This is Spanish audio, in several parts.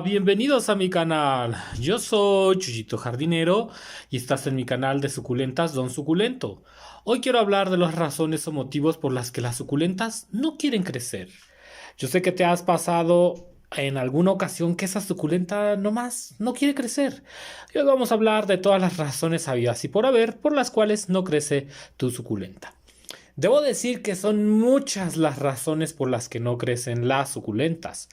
Bienvenidos a mi canal. Yo soy Chuyito Jardinero y estás en mi canal de suculentas Don Suculento. Hoy quiero hablar de las razones o motivos por las que las suculentas no quieren crecer. Yo sé que te has pasado en alguna ocasión que esa suculenta nomás no quiere crecer. Y hoy vamos a hablar de todas las razones habidas y por haber por las cuales no crece tu suculenta. Debo decir que son muchas las razones por las que no crecen las suculentas.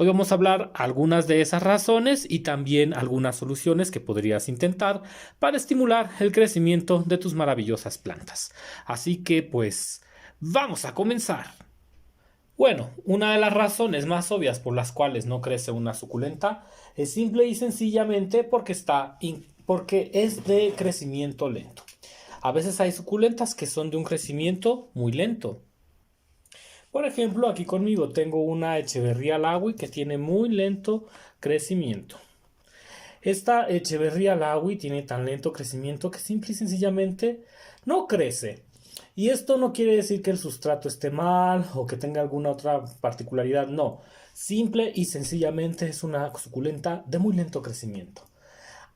Hoy vamos a hablar algunas de esas razones y también algunas soluciones que podrías intentar para estimular el crecimiento de tus maravillosas plantas. Así que pues vamos a comenzar. Bueno, una de las razones más obvias por las cuales no crece una suculenta es simple y sencillamente porque es de crecimiento lento. A veces hay suculentas que son de un crecimiento muy lento. Por ejemplo, aquí conmigo tengo una Echeverría Laui que tiene muy lento crecimiento. Esta Echeverría Laui tiene tan lento crecimiento que simple y sencillamente no crece. Y esto no quiere decir que el sustrato esté mal o que tenga alguna otra particularidad, no. Simple y sencillamente es una suculenta de muy lento crecimiento.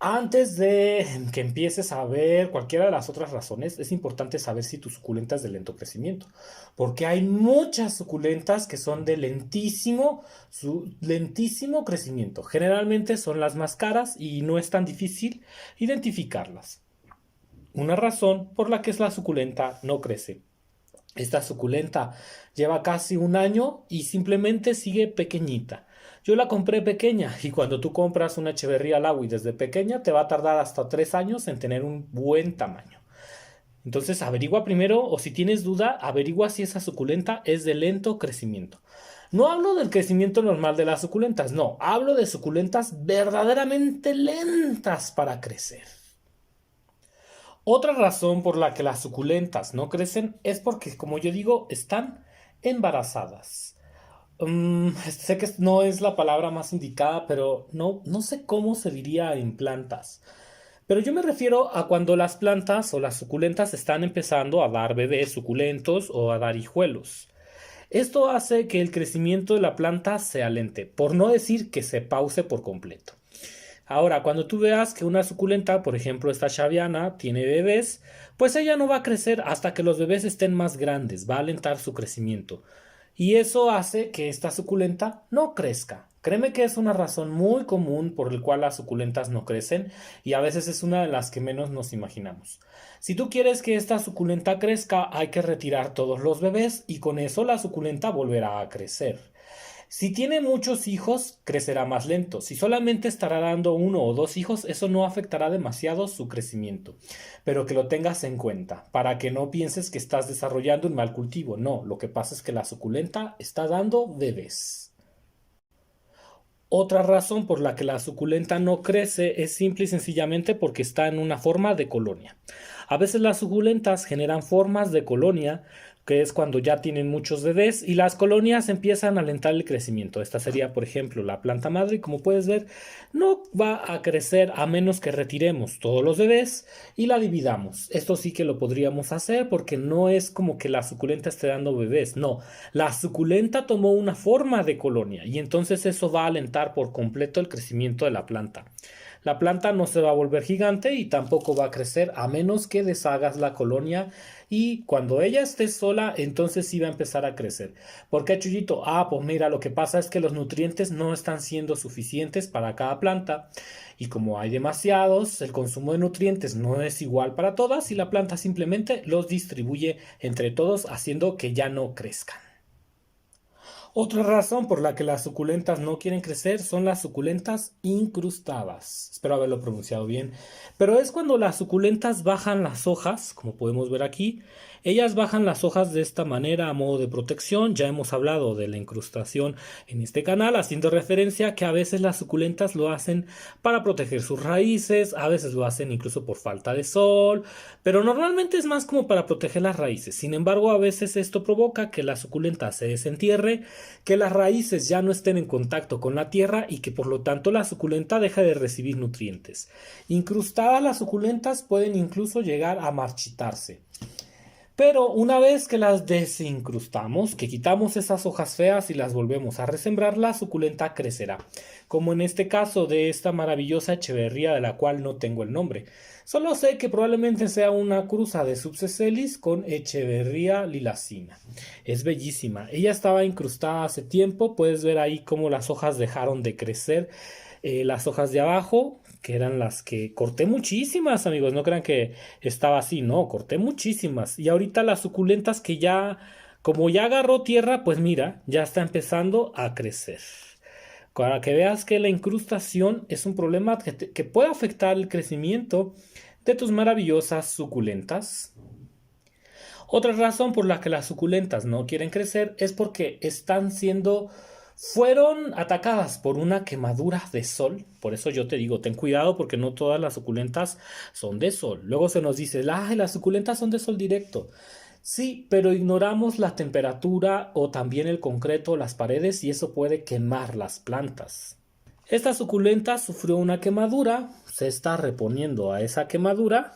Antes de que empieces a ver cualquiera de las otras razones, es importante saber si tu suculenta es de lento crecimiento, porque hay muchas suculentas que son de lentísimo crecimiento. Generalmente son las más caras y no es tan difícil identificarlas. Una razón por la que la suculenta no crece. Esta suculenta lleva casi un año y simplemente sigue pequeñita. Yo la compré pequeña y cuando tú compras una Echeverría Laui desde pequeña te va a tardar hasta 3 años en tener un buen tamaño. Entonces averigua primero o si tienes duda, averigua si esa suculenta es de lento crecimiento. No hablo del crecimiento normal de las suculentas, no, hablo de suculentas verdaderamente lentas para crecer. Otra razón por la que las suculentas no crecen es porque, como yo digo, están embarazadas. Sé que no es la palabra más indicada, pero no sé cómo se diría en plantas. Pero yo me refiero a cuando las plantas o las suculentas están empezando a dar bebés suculentos o a dar hijuelos. Esto hace que el crecimiento de la planta se alente, por no decir que se pause por completo. Ahora, cuando tú veas que una suculenta, por ejemplo esta Xaviana, tiene bebés, pues ella no va a crecer hasta que los bebés estén más grandes, va a alentar su crecimiento. Y eso hace que esta suculenta no crezca. Créeme que es una razón muy común por la cual las suculentas no crecen y a veces es una de las que menos nos imaginamos. Si tú quieres que esta suculenta crezca, hay que retirar todos los bebés y con eso la suculenta volverá a crecer. Si tiene muchos hijos, crecerá más lento. Si solamente estará dando uno o dos hijos, eso no afectará demasiado su crecimiento. Pero que lo tengas en cuenta, para que no pienses que estás desarrollando un mal cultivo. No, lo que pasa es que la suculenta está dando bebés. Otra razón por la que la suculenta no crece es simple y sencillamente porque está en una forma de colonia. A veces las suculentas generan formas de colonia, que es cuando ya tienen muchos bebés y las colonias empiezan a alentar el crecimiento. Esta sería, por ejemplo, la planta madre y como puedes ver, no va a crecer a menos que retiremos todos los bebés y la dividamos. Esto sí que lo podríamos hacer porque no es como que la suculenta esté dando bebés, no. La suculenta tomó una forma de colonia y entonces eso va a alentar por completo el crecimiento de la planta. La planta no se va a volver gigante y tampoco va a crecer a menos que deshagas la colonia y cuando ella esté sola, entonces sí va a empezar a crecer. ¿Por qué, Chuyito? Pues mira, lo que pasa es que los nutrientes no están siendo suficientes para cada planta y como hay demasiados, el consumo de nutrientes no es igual para todas y la planta simplemente los distribuye entre todos haciendo que ya no crezcan. Otra razón por la que las suculentas no quieren crecer son las suculentas incrustadas. Espero haberlo pronunciado bien. Pero es cuando las suculentas bajan las hojas, como podemos ver aquí. Ellas bajan las hojas de esta manera a modo de protección. Ya hemos hablado de la incrustación en este canal, haciendo referencia a que a veces las suculentas lo hacen para proteger sus raíces, a veces lo hacen incluso por falta de sol, pero normalmente es más como para proteger las raíces. Sin embargo, a veces esto provoca que la suculenta se desentierre, que las raíces ya no estén en contacto con la tierra y que por lo tanto la suculenta deja de recibir nutrientes. Incrustadas las suculentas pueden incluso llegar a marchitarse. Pero una vez que las desincrustamos, que quitamos esas hojas feas y las volvemos a resembrar, la suculenta crecerá, como en este caso de esta maravillosa echeverría de la cual no tengo el nombre. Solo sé que probablemente sea una cruza de Subsecelis con Echeverría lilacina. Es bellísima. Ella estaba incrustada hace tiempo. Puedes ver ahí cómo las hojas dejaron de crecer. Las hojas de abajo, que eran las que corté muchísimas, amigos. No crean que estaba así, no, corté muchísimas. Y ahorita las suculentas que ya, como ya agarró tierra, pues mira, ya está empezando a crecer. Para que veas que la incrustación es un problema que puede afectar el crecimiento de tus maravillosas suculentas. Otra razón por la que las suculentas no quieren crecer es porque fueron atacadas por una quemadura de sol. Por eso yo te digo, ten cuidado porque no todas las suculentas son de sol. Luego se nos dice, las suculentas son de sol directo. Sí, pero ignoramos la temperatura o también el concreto, las paredes y eso puede quemar las plantas. Esta suculenta sufrió una quemadura, se está reponiendo a esa quemadura,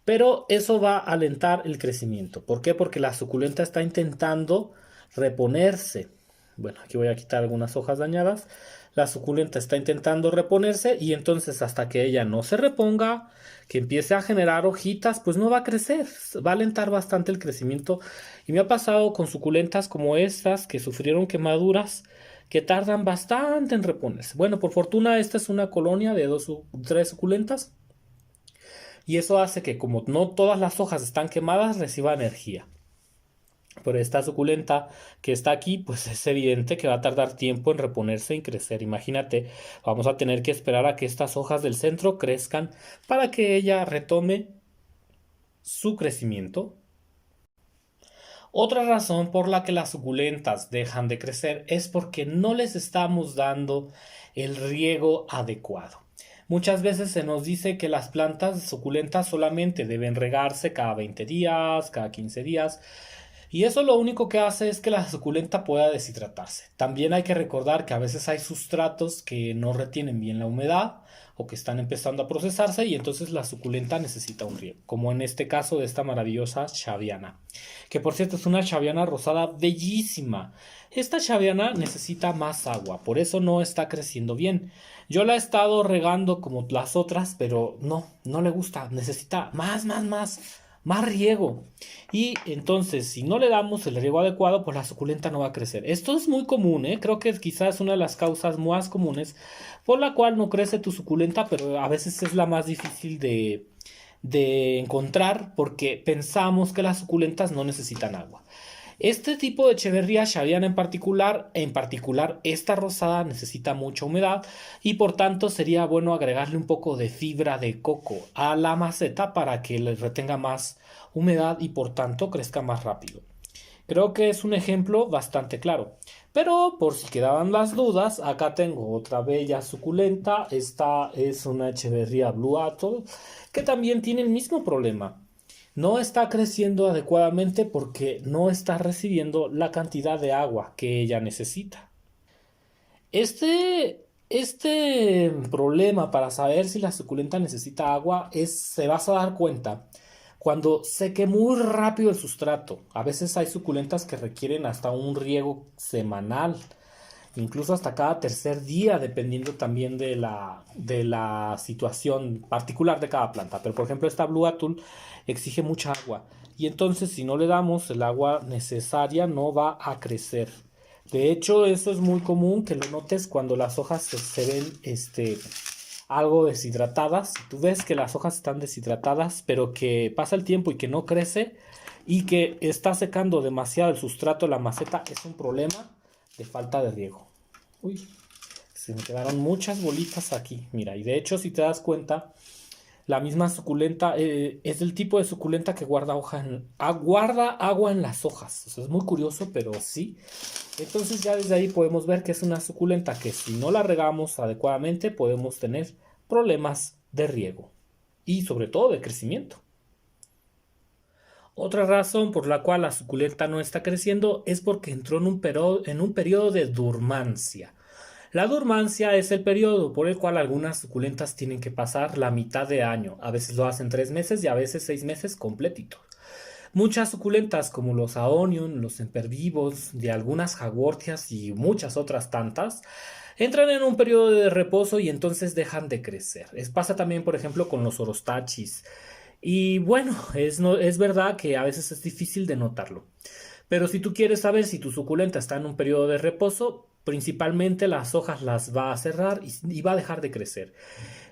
pero eso va a alentar el crecimiento. ¿Por qué? Porque la suculenta está intentando reponerse. Bueno, aquí voy a quitar algunas hojas dañadas. La suculenta está intentando reponerse y entonces hasta que ella no se reponga, que empiece a generar hojitas, pues no va a crecer. Va a alentar bastante el crecimiento. Y me ha pasado con suculentas como estas que sufrieron quemaduras que tardan bastante en reponerse. Bueno, por fortuna esta es una colonia de tres suculentas y eso hace que como no todas las hojas están quemadas, reciba energía. Pero esta suculenta que está aquí, pues es evidente que va a tardar tiempo en reponerse y crecer. Imagínate, vamos a tener que esperar a que estas hojas del centro crezcan para que ella retome su crecimiento. Otra razón por la que las suculentas dejan de crecer es porque no les estamos dando el riego adecuado. Muchas veces se nos dice que las plantas suculentas solamente deben regarse cada 20 días, cada 15 días, y eso lo único que hace es que la suculenta pueda deshidratarse. También hay que recordar que a veces hay sustratos que no retienen bien la humedad o que están empezando a procesarse y entonces la suculenta necesita un riego, como en este caso de esta maravillosa chaviana, que por cierto es una chaviana rosada bellísima. Esta chaviana necesita más agua, por eso no está creciendo bien. Yo la he estado regando como las otras, pero no le gusta, necesita más riego. Y entonces, si no le damos el riego adecuado, pues la suculenta no va a crecer. Esto es muy común, ¿eh? Creo que quizás es una de las causas más comunes por la cual no crece tu suculenta, pero a veces es la más difícil de encontrar porque pensamos que las suculentas no necesitan agua. Este tipo de Echeverría Xaviana en particular esta rosada necesita mucha humedad y por tanto sería bueno agregarle un poco de fibra de coco a la maceta para que le retenga más humedad y por tanto crezca más rápido. Creo que es un ejemplo bastante claro. Pero por si quedaban las dudas, acá tengo otra bella suculenta. Esta es una Echeverría Blue Atoll que también tiene el mismo problema. No está creciendo adecuadamente porque no está recibiendo la cantidad de agua que ella necesita. Este problema para saber si la suculenta necesita agua se vas a dar cuenta cuando seque muy rápido el sustrato. A veces hay suculentas que requieren hasta un riego semanal, incluso hasta cada tercer día, dependiendo también de la situación particular de cada planta. Pero por ejemplo esta Blue Atoll exige mucha agua y entonces si no le damos el agua necesaria no va a crecer. De hecho eso es muy común que lo notes cuando las hojas se ven algo deshidratadas. Tú ves que las hojas están deshidratadas pero que pasa el tiempo y que no crece y que está secando demasiado el sustrato de la maceta, es un problema de falta de riego. Uy, se me quedaron muchas bolitas aquí. Mira, y de hecho, si te das cuenta, la misma suculenta es del tipo de suculenta que guarda agua en las hojas. Eso es muy curioso, pero sí. Entonces ya desde ahí podemos ver que es una suculenta que si no la regamos adecuadamente podemos tener problemas de riego y sobre todo de crecimiento. Otra razón por la cual la suculenta no está creciendo es porque entró en un periodo de dormancia. La dormancia es el periodo por el cual algunas suculentas tienen que pasar la mitad de año. A veces lo hacen 3 meses y a veces 6 meses completitos. Muchas suculentas como los aonium, los sempervivos, de algunas jagortias y muchas otras tantas, entran en un periodo de reposo y entonces dejan de crecer. Pasa también, por ejemplo, con los orostachis. Y bueno, es verdad que a veces es difícil de notarlo. Pero si tú quieres saber si tu suculenta está en un periodo de reposo, principalmente las hojas las va a cerrar y va a dejar de crecer.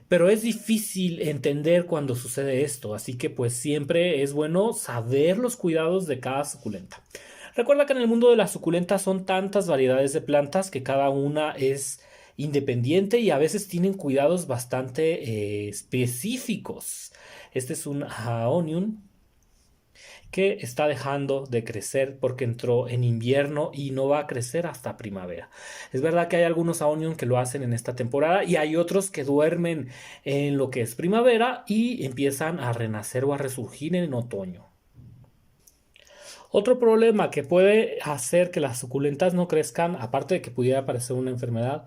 Pero es difícil entender cuando sucede esto, así que pues siempre es bueno saber los cuidados de cada suculenta. Recuerda que en el mundo de las suculentas son tantas variedades de plantas que cada una es independiente y a veces tienen cuidados bastante específicos. Este es un Aonium que está dejando de crecer porque entró en invierno y no va a crecer hasta primavera. Es verdad que hay algunos Aonium que lo hacen en esta temporada y hay otros que duermen en lo que es primavera y empiezan a renacer o a resurgir en otoño. Otro problema que puede hacer que las suculentas no crezcan, aparte de que pudiera aparecer una enfermedad,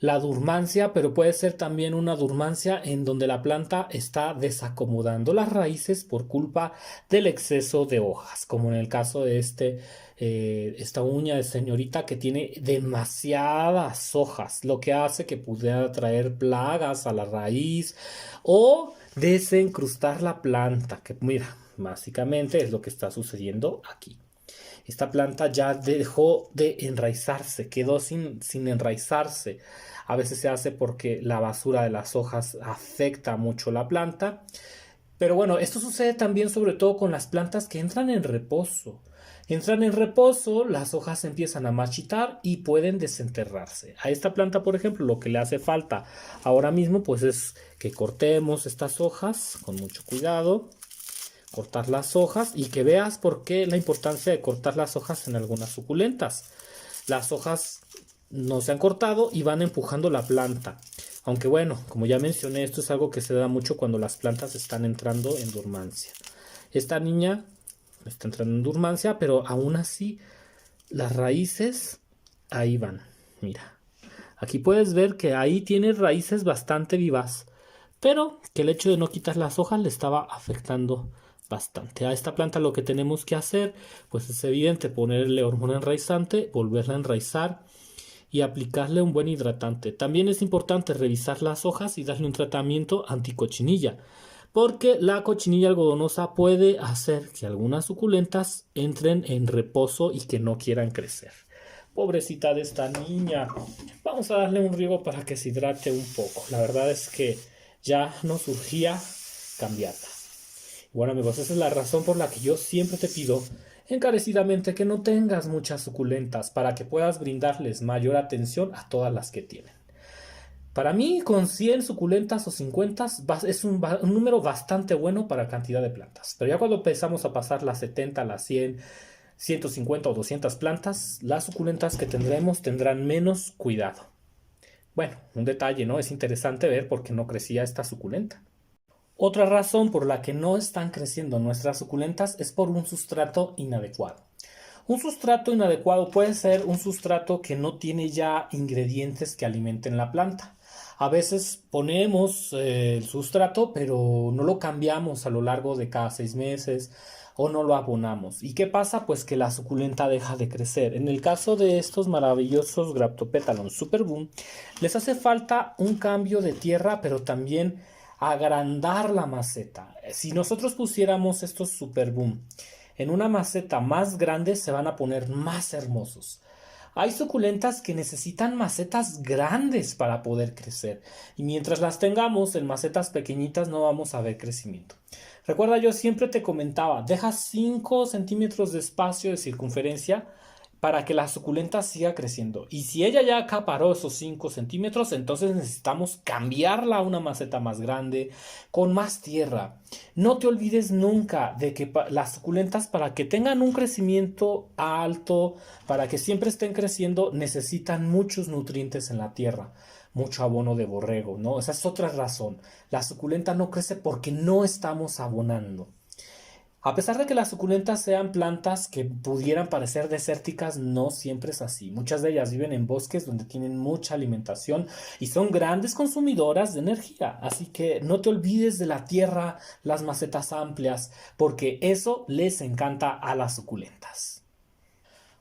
la durmancia, pero puede ser también una durmancia en donde la planta está desacomodando las raíces por culpa del exceso de hojas, como en el caso de esta uña de señorita que tiene demasiadas hojas, lo que hace que pudiera traer plagas a la raíz o desencrustar la planta, que mira, básicamente es lo que está sucediendo aquí. Esta planta ya dejó de enraizarse, quedó sin enraizarse. A veces se hace porque la basura de las hojas afecta mucho la planta. Pero bueno, esto sucede también sobre todo con las plantas que entran en reposo. Entran en reposo, las hojas empiezan a marchitar y pueden desenterrarse. A esta planta, por ejemplo, lo que le hace falta ahora mismo, pues es que cortemos estas hojas con mucho cuidado, cortar las hojas y que veas por qué la importancia de cortar las hojas en algunas suculentas. Las hojas no se han cortado y van empujando la planta. Aunque bueno, como ya mencioné, esto es algo que se da mucho cuando las plantas están entrando en dormancia. Esta niña está entrando en dormancia, pero aún así las raíces ahí van. Mira, aquí puedes ver que ahí tiene raíces bastante vivas, pero que el hecho de no quitar las hojas le estaba afectando bastante. A esta planta lo que tenemos que hacer, pues es evidente ponerle hormona enraizante, volverla a enraizar y aplicarle un buen hidratante. También es importante revisar las hojas y darle un tratamiento anticochinilla, porque la cochinilla algodonosa puede hacer que algunas suculentas entren en reposo y que no quieran crecer. Pobrecita de esta niña. Vamos a darle un riego para que se hidrate un poco. La verdad es que ya no surgía cambiarla. Bueno amigos, esa es la razón por la que yo siempre te pido encarecidamente que no tengas muchas suculentas para que puedas brindarles mayor atención a todas las que tienen. Para mí, con 100 suculentas o 50 es un número bastante bueno para cantidad de plantas. Pero ya cuando empezamos a pasar las 70, las 100, 150 o 200 plantas, las suculentas que tendremos tendrán menos cuidado. Bueno, un detalle, ¿no? Es interesante ver por qué no crecía esta suculenta. Otra razón por la que no están creciendo nuestras suculentas es por un sustrato inadecuado. Un sustrato inadecuado puede ser un sustrato que no tiene ya ingredientes que alimenten la planta. A veces ponemos el sustrato, pero no lo cambiamos a lo largo de cada 6 meses o no lo abonamos. ¿Y qué pasa? Pues que la suculenta deja de crecer. En el caso de estos maravillosos Graptopétalon Superboom, les hace falta un cambio de tierra, pero también agrandar la maceta. Si nosotros pusiéramos estos Superboom en una maceta más grande, se van a poner más hermosos. Hay suculentas que necesitan macetas grandes para poder crecer y mientras las tengamos en macetas pequeñitas no vamos a ver crecimiento. Recuerda, yo siempre te comentaba, deja 5 centímetros de espacio de circunferencia para que la suculenta siga creciendo. Y si ella ya acaparó esos 5 centímetros, entonces necesitamos cambiarla a una maceta más grande, con más tierra. No te olvides nunca de que las suculentas, para que tengan un crecimiento alto, para que siempre estén creciendo, necesitan muchos nutrientes en la tierra. Mucho abono de borrego, ¿no? Esa es otra razón. La suculenta no crece porque no estamos abonando. A pesar de que las suculentas sean plantas que pudieran parecer desérticas, no siempre es así. Muchas de ellas viven en bosques donde tienen mucha alimentación y son grandes consumidoras de energía. Así que no te olvides de la tierra, las macetas amplias, porque eso les encanta a las suculentas.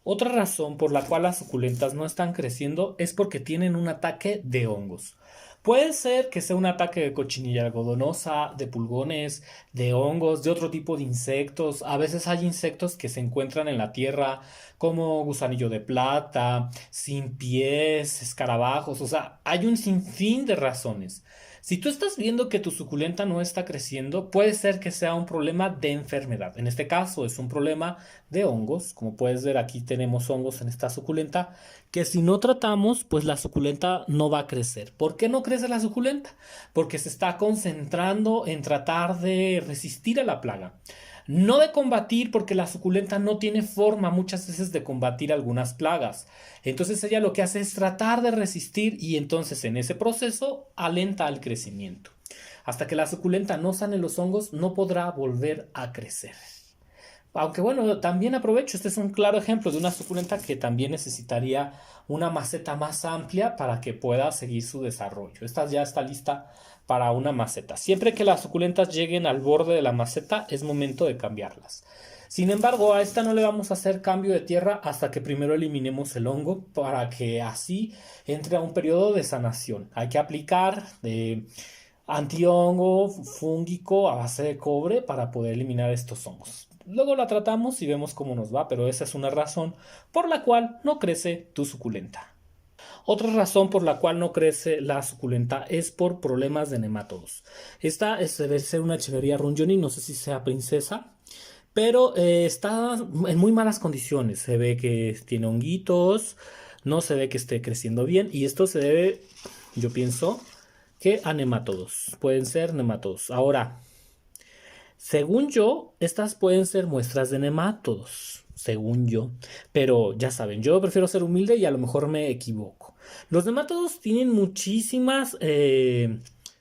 Otra razón por la cual las suculentas no están creciendo es porque tienen un ataque de hongos. Puede ser que sea un ataque de cochinilla algodonosa, de pulgones, de hongos, de otro tipo de insectos. A veces hay insectos que se encuentran en la tierra como gusanillo de plata, sin pies, escarabajos. O sea, hay un sinfín de razones. Si tú estás viendo que tu suculenta no está creciendo, puede ser que sea un problema de enfermedad. En este caso es un problema de hongos. Como puedes ver, aquí tenemos hongos en esta suculenta que si no tratamos, pues la suculenta no va a crecer. ¿Por qué no crece la suculenta? Porque se está concentrando en tratar de resistir a la plaga. No de combatir, porque la suculenta no tiene forma muchas veces de combatir algunas plagas. Entonces ella lo que hace es tratar de resistir y entonces en ese proceso alenta el crecimiento. Hasta que la suculenta no sane los hongos, no podrá volver a crecer. Aunque bueno, también aprovecho, este es un claro ejemplo de una suculenta que también necesitaría una maceta más amplia para que pueda seguir su desarrollo. Esta ya está lista para una maceta. Siempre que las suculentas lleguen al borde de la maceta es momento de cambiarlas. Sin embargo, a esta no le vamos a hacer cambio de tierra hasta que primero eliminemos el hongo para que así entre a un periodo de sanación. Hay que aplicar antihongo fúngico a base de cobre para poder eliminar estos hongos. Luego la tratamos y vemos cómo nos va, pero esa es una razón por la cual no crece tu suculenta. Otra razón por la cual no crece la suculenta es por problemas de nemátodos. Esta debe ser una Echeveria rungioni, no sé si sea princesa, pero está en muy malas condiciones. Se ve que tiene honguitos, no se ve que esté creciendo bien y esto se debe, yo pienso, que a nemátodos. Pueden ser nemátodos. Ahora, según yo, estas pueden ser muestras de nemátodos, según yo. Pero ya saben, yo prefiero ser humilde y a lo mejor me equivoco. Los nemátodos tienen muchísimas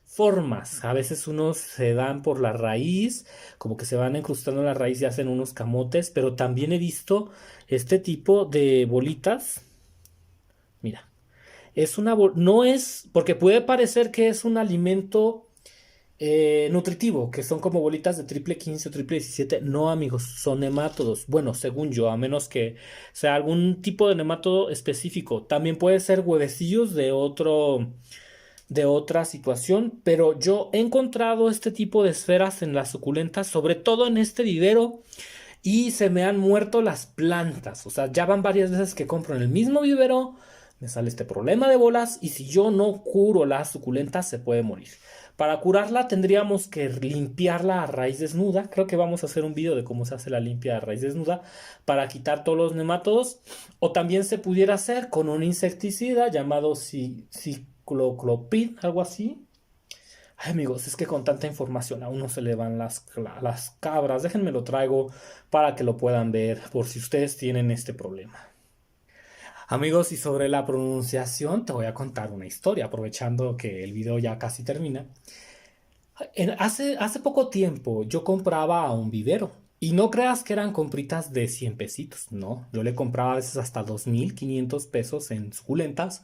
formas. A veces unos se dan por la raíz, como que se van incrustando en la raíz y hacen unos camotes, pero también he visto este tipo de bolitas. Mira, no es, porque puede parecer que es un alimento nutritivo, que son como bolitas de triple 15 o triple 17. No, amigos, son nemátodos. Bueno, según yo, a menos que sea algún tipo de nemátodo específico. También puede ser huevecillos de otra situación, pero yo he encontrado este tipo de esferas en las suculentas, sobre todo en este vivero, y se me han muerto las plantas. O sea, ya van varias veces que compro en el mismo vivero, me sale este problema de bolas, y si yo no curo la suculenta, se puede morir. Para curarla tendríamos que limpiarla a raíz desnuda. Creo que vamos a hacer un video de cómo se hace la limpia a raíz desnuda para quitar todos los nemátodos. O también se pudiera hacer con un insecticida llamado cicloclopid, algo así. Ay, amigos, es que con tanta información a uno se le van las cabras. Déjenme lo traigo para que lo puedan ver por si ustedes tienen este problema. Amigos, y sobre la pronunciación te voy a contar una historia, aprovechando que el video ya casi termina. Hace poco tiempo yo compraba a un vivero. Y no creas que eran compritas de 100 pesitos, no. Yo le compraba a veces hasta 2,500 pesos en suculentas,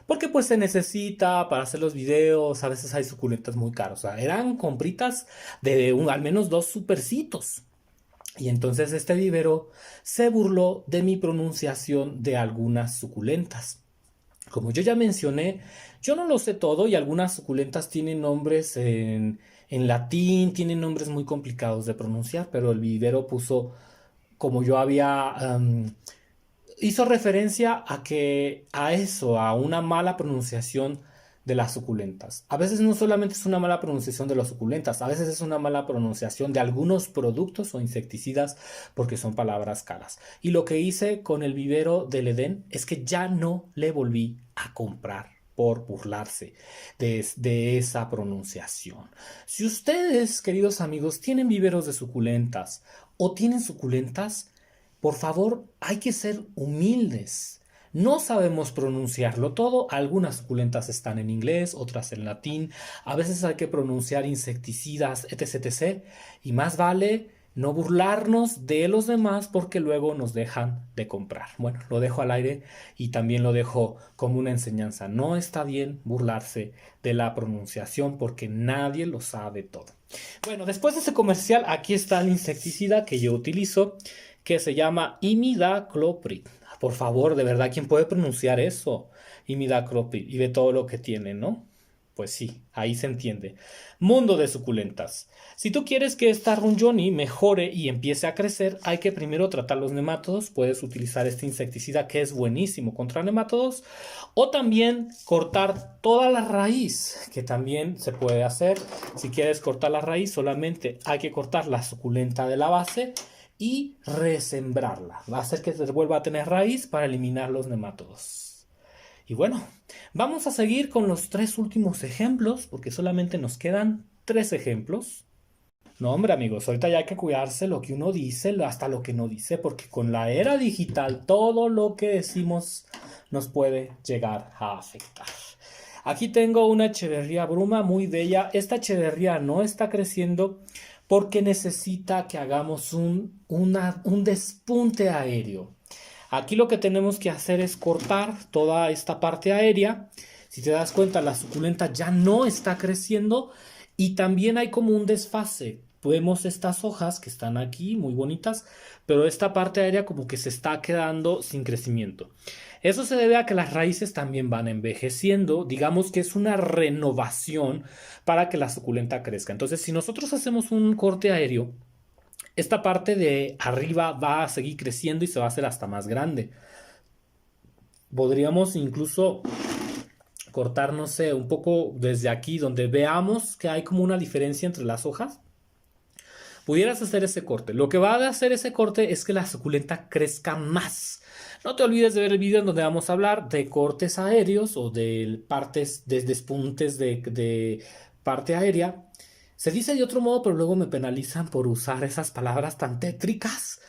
porque pues se necesita para hacer los videos, a veces hay suculentas muy caras. O sea, eran compritas de al menos dos supercitos. Y entonces este vivero se burló de mi pronunciación de algunas suculentas. Como yo ya mencioné, yo no lo sé todo y algunas suculentas tienen nombres en latín, tienen nombres muy complicados de pronunciar, pero el vivero puso, como yo había, hizo referencia a eso, a una mala pronunciación de las suculentas. A veces no solamente es una mala pronunciación de las suculentas, a veces es una mala pronunciación de algunos productos o insecticidas porque son palabras caras. Y lo que hice con el vivero del Edén es que ya no le volví a comprar por burlarse de esa pronunciación. Si ustedes, queridos amigos, tienen viveros de suculentas o tienen suculentas, por favor, hay que ser humildes. No sabemos pronunciarlo todo, algunas suculentas están en inglés, otras en latín, a veces hay que pronunciar insecticidas, etc, etc. Y más vale no burlarnos de los demás porque luego nos dejan de comprar. Bueno, lo dejo al aire y también lo dejo como una enseñanza. No está bien burlarse de la pronunciación porque nadie lo sabe todo. Bueno, después de ese comercial, aquí está el insecticida que yo utilizo, que se llama imidacloprid. Por favor, de verdad, ¿quién puede pronunciar eso? Imidacloprid, y ve todo lo que tiene, ¿no? Pues sí, ahí se entiende. Mundo de suculentas. Si tú quieres que esta runjoni mejore y empiece a crecer, hay que primero tratar los nematodos. Puedes utilizar este insecticida que es buenísimo contra nematodos. O también cortar toda la raíz, que también se puede hacer. Si quieres cortar la raíz, solamente hay que cortar la suculenta de la base y resembrarla. Va a hacer que se vuelva a tener raíz para eliminar los nematodos. Y bueno, vamos a seguir con los 3 últimos ejemplos, porque solamente nos quedan 3 ejemplos. No, hombre, amigos, ahorita ya hay que cuidarse lo que uno dice, hasta lo que no dice, porque con la era digital todo lo que decimos nos puede llegar a afectar. Aquí tengo una echeverría bruma muy bella. Esta echeverría no está creciendo porque necesita que hagamos un despunte aéreo. Aquí lo que tenemos que hacer es cortar toda esta parte aérea. Si te das cuenta, la suculenta ya no está creciendo y también hay como un desfase. Vemos estas hojas que están aquí, muy bonitas, pero esta parte aérea como que se está quedando sin crecimiento. Eso se debe a que las raíces también van envejeciendo. Digamos que es una renovación para que la suculenta crezca. Entonces, si nosotros hacemos un corte aéreo, esta parte de arriba va a seguir creciendo y se va a hacer hasta más grande. Podríamos incluso cortar, no sé, un poco desde aquí, donde veamos que hay como una diferencia entre las hojas. Pudieras hacer ese corte. Lo que va a hacer ese corte es que la suculenta crezca más. No te olvides de ver el video en donde vamos a hablar de cortes aéreos o de partes, de despuntes de parte aérea. Se dice de otro modo, pero luego me penalizan por usar esas palabras tan tétricas.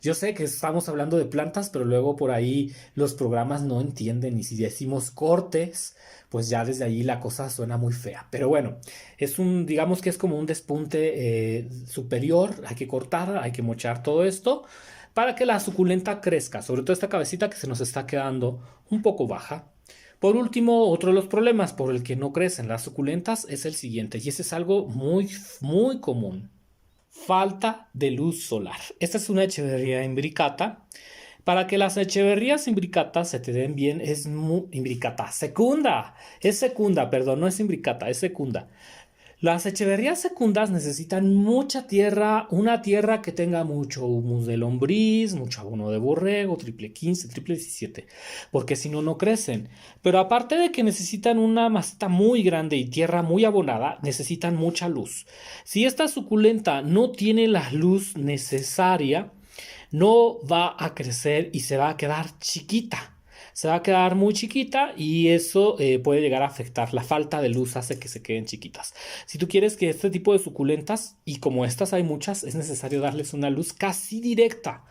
Yo sé que estamos hablando de plantas, pero luego por ahí los programas no entienden y si decimos cortes, pues ya desde ahí la cosa suena muy fea. Pero bueno, digamos que es como un despunte superior, hay que cortar, hay que mochar todo esto para que la suculenta crezca, sobre todo esta cabecita que se nos está quedando un poco baja. Por último, otro de los problemas por el que no crecen las suculentas es el siguiente, y ese es algo muy, muy común. Falta de luz solar. Esta es una echeverría imbricata. Para que las echeverrías imbricatas se te den bien, es imbricata. Es secunda, perdón, no es imbricata, es secunda. Las echeverrías secundas necesitan mucha tierra, una tierra que tenga mucho humus de lombriz, mucho abono de borrego, triple 15, triple 17, porque si no, no crecen. Pero aparte de que necesitan una maceta muy grande y tierra muy abonada, necesitan mucha luz. Si esta suculenta no tiene la luz necesaria, no va a crecer y se va a quedar chiquita. Se va a quedar muy chiquita y eso puede llegar a afectar. La falta de luz hace que se queden chiquitas. Si tú quieres que este tipo de suculentas, y como estas hay muchas, es necesario darles una luz casi directa.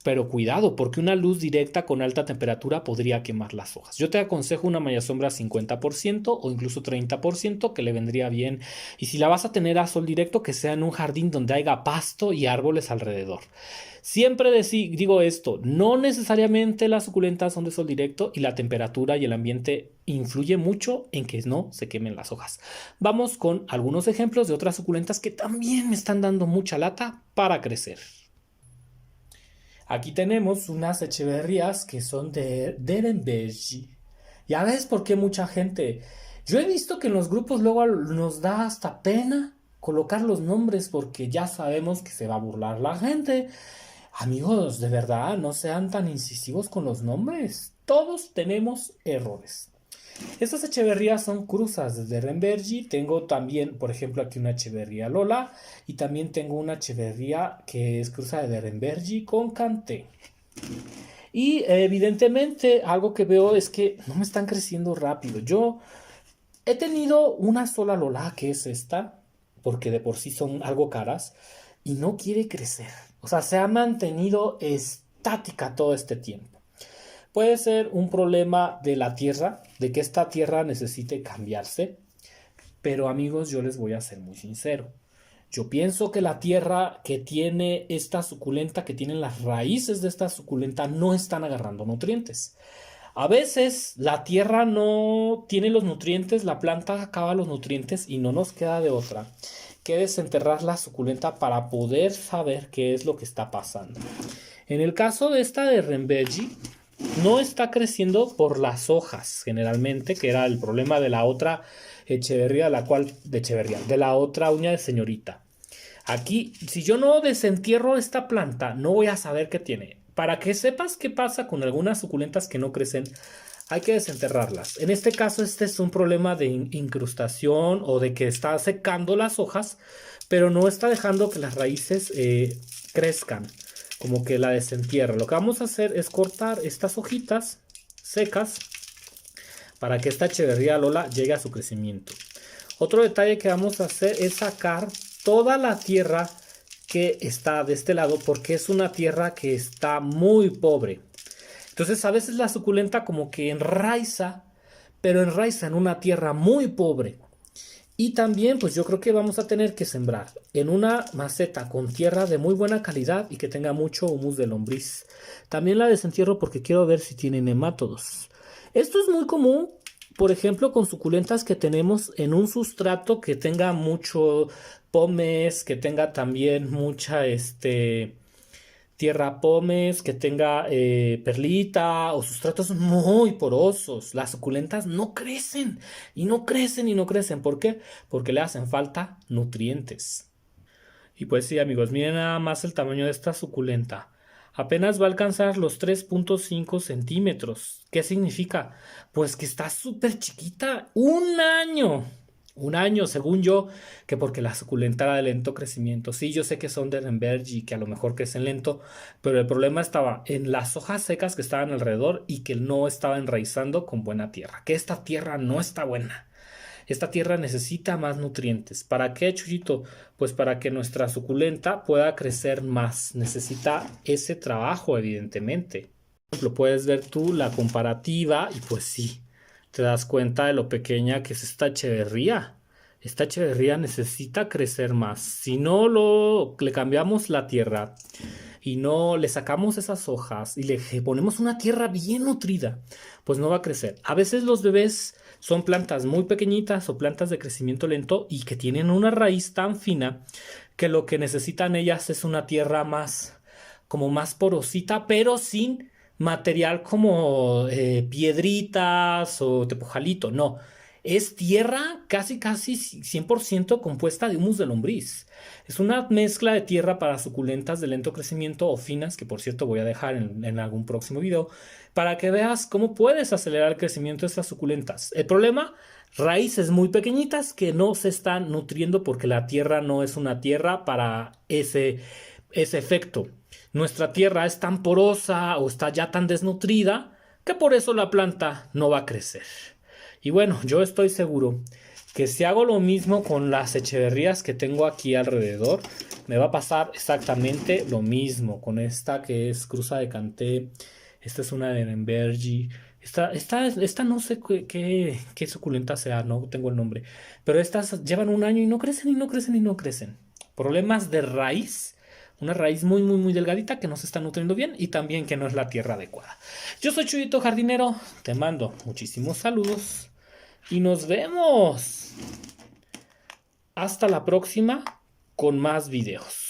Pero cuidado, porque una luz directa con alta temperatura podría quemar las hojas. Yo te aconsejo una malla sombra 50% o incluso 30% que le vendría bien. Y si la vas a tener a sol directo, que sea en un jardín donde haya pasto y árboles alrededor. Siempre digo esto, no necesariamente las suculentas son de sol directo y la temperatura y el ambiente influye mucho en que no se quemen las hojas. Vamos con algunos ejemplos de otras suculentas que también me están dando mucha lata para crecer. Aquí tenemos unas echeverrías que son de Derenbergi. Ya ves por qué mucha gente... Yo he visto que en los grupos luego nos da hasta pena colocar los nombres porque ya sabemos que se va a burlar la gente. Amigos, de verdad, no sean tan incisivos con los nombres. Todos tenemos errores. Estas echeverrías son cruzas de Derenbergi. Tengo también, por ejemplo, aquí una echeverría Lola. Y también tengo una echeverría que es cruza de Derenbergi con Canté. Y evidentemente algo que veo es que no me están creciendo rápido. Yo he tenido una sola Lola, que es esta, porque de por sí son algo caras, y no quiere crecer. O sea, se ha mantenido estática todo este tiempo. Puede ser un problema de la tierra, de que esta tierra necesite cambiarse, pero amigos, yo les voy a ser muy sincero. Yo pienso que la tierra que tiene esta suculenta, que tienen las raíces de esta suculenta, no están agarrando nutrientes. A veces la tierra no tiene los nutrientes, la planta acaba los nutrientes y no nos queda de otra que desenterrar la suculenta para poder saber qué es lo que está pasando. En el caso de esta de Renbergi, no está creciendo por las hojas, generalmente, que era el problema de la otra Echeverría, de la otra uña de señorita. Aquí, si yo no desentierro esta planta, no voy a saber qué tiene. Para que sepas qué pasa con algunas suculentas que no crecen, hay que desenterrarlas. En este caso, este es un problema de incrustación o de que está secando las hojas, pero no está dejando que las raíces crezcan, como que la desentierra. Lo que vamos a hacer es cortar estas hojitas secas para que esta Echeverría Lola llegue a su crecimiento. Otro detalle que vamos a hacer es sacar toda la tierra que está de este lado, porque es una tierra que está muy pobre. Entonces a veces la suculenta como que enraiza, pero enraiza en una tierra muy pobre. Y también pues yo creo que vamos a tener que sembrar en una maceta con tierra de muy buena calidad y que tenga mucho humus de lombriz. También la desentierro porque quiero ver si tiene nemátodos. Esto es muy común, por ejemplo, con suculentas que tenemos en un sustrato que tenga mucho pomes, que tenga también mucha tierra pomes, que tenga perlita o sustratos muy porosos. Las suculentas no crecen y no crecen y no crecen. ¿Por qué? Porque le hacen falta nutrientes. Y pues sí, amigos, miren nada más el tamaño de esta suculenta. Apenas va a alcanzar los 3.5 centímetros. ¿Qué significa? Pues que está súper chiquita. ¡Un año! Un año, según yo, que porque la suculenta era de lento crecimiento. Sí, yo sé que son de Renbergi y que a lo mejor crecen lento, pero el problema estaba en las hojas secas que estaban alrededor y que no estaba enraizando con buena tierra. Que esta tierra no está buena. Esta tierra necesita más nutrientes. ¿Para qué, Chuyito? Pues para que nuestra suculenta pueda crecer más. Necesita ese trabajo, evidentemente. Por ejemplo, puedes ver tú la comparativa y pues sí, te das cuenta de lo pequeña que es esta Echeverría. Esta Echeverría necesita crecer más. Si no le cambiamos la tierra y no le sacamos esas hojas y le ponemos una tierra bien nutrida, pues no va a crecer. A veces los bebés son plantas muy pequeñitas o plantas de crecimiento lento y que tienen una raíz tan fina que lo que necesitan ellas es una tierra como más porosita, pero sin material como piedritas o tepojalito. No, es tierra casi 100% compuesta de humus de lombriz. Es una mezcla de tierra para suculentas de lento crecimiento o finas, que por cierto voy a dejar en algún próximo video, para que veas cómo puedes acelerar el crecimiento de estas suculentas. El problema, raíces muy pequeñitas que no se están nutriendo porque la tierra no es una tierra para ese efecto. Nuestra tierra es tan porosa o está ya tan desnutrida que por eso la planta no va a crecer. Y bueno, yo estoy seguro que si hago lo mismo con las echeverrías que tengo aquí alrededor, me va a pasar exactamente lo mismo con esta que es cruza de Canté. Esta es una de Renbergi. Esta no sé qué suculenta sea, no tengo el nombre. Pero estas llevan un año y no crecen y no crecen y no crecen. Problemas de raíz. Una raíz muy delgadita que no se está nutriendo bien y también que no es la tierra adecuada. Yo soy Chuyito Jardinero. Te mando muchísimos saludos. Y nos vemos. Hasta la próxima con más videos.